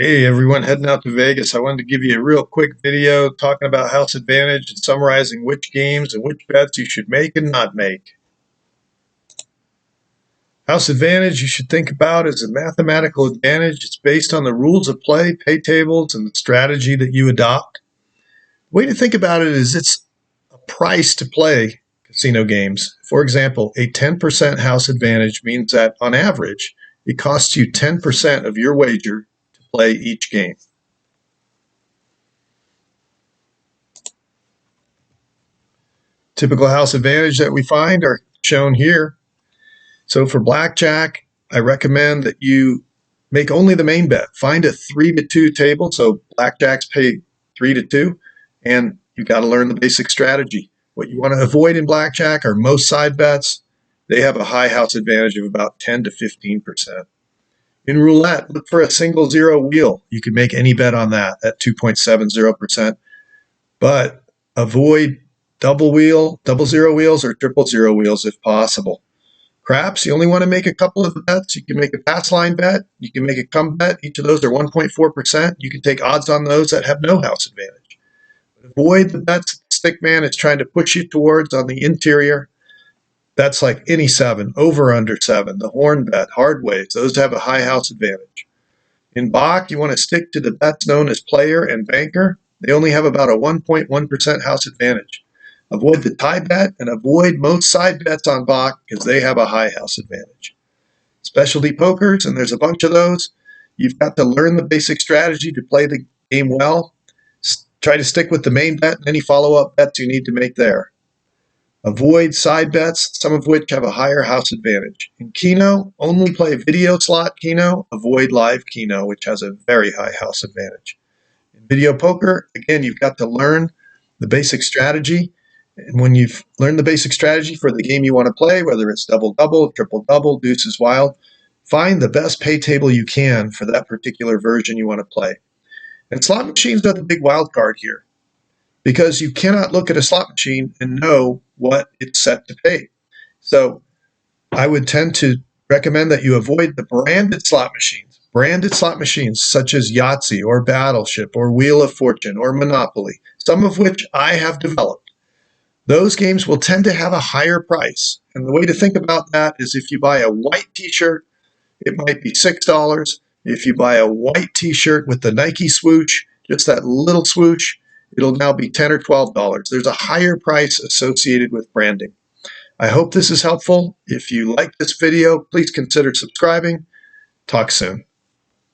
Hey everyone, heading out to Vegas. I wanted to give you a real quick video talking about House Advantage and summarizing which games and which bets you should make and not make. House Advantage you should think about as a mathematical advantage. It's based on the rules of play, pay tables, and the strategy that you adopt. The way to think about it is it's a price to play casino games. For example, a 10% House Advantage means that on average, it costs you 10% of your wager to play each game. Typical house advantage that we find are shown here. So for blackjack, I recommend that you make only the main bet. Find a 3-2 table. So blackjacks pay 3-2, and you got to learn the basic strategy. What you want to avoid in blackjack are most side bets. They have a high house advantage of about 10 to 15%. In roulette, look for a single zero wheel. You can make any bet on that at 2.70%, but avoid double zero wheels or triple zero wheels if possible. Craps, you only want to make a couple of bets. You can make a pass line bet. You can make a come bet. Each of those are 1.4%. You can take odds on those that have no house advantage. But avoid the bets the stick man is trying to push you towards on the interior. That's like any 7, over under 7, the horn bet, hard ways. Those have a high house advantage. In Bach, you want to stick to the bets known as player and banker. They only have about a 1.1% house advantage. Avoid the tie bet and avoid most side bets on Bach because they have a high house advantage. Specialty pokers, and there's a bunch of those. You've got to learn the basic strategy to play the game well. Try to stick with the main bet and any follow-up bets you need to make there. Avoid side bets, some of which have a higher house advantage. In Keno, only play video slot Keno. Avoid live Keno, which has a very high house advantage. In video poker, again, you've got to learn the basic strategy. And when you've learned the basic strategy for the game you want to play, whether it's double-double, triple-double, deuces wild, find the best pay table you can for that particular version you want to play. And slot machines are the big wild card here because you cannot look at a slot machine and know what it's set to pay. So I would tend to recommend that you avoid the branded slot machines. Branded slot machines such as Yahtzee or Battleship or Wheel of Fortune or Monopoly, some of which I have developed. Those games will tend to have a higher price. And the way to think about that is if you buy a white t-shirt, it might be $6. If you buy a white t-shirt with the Nike swoosh, just that little swoosh, it'll now be $10 or $12. There's a higher price associated with branding. I hope this is helpful. If you like this video, please consider subscribing. Talk soon.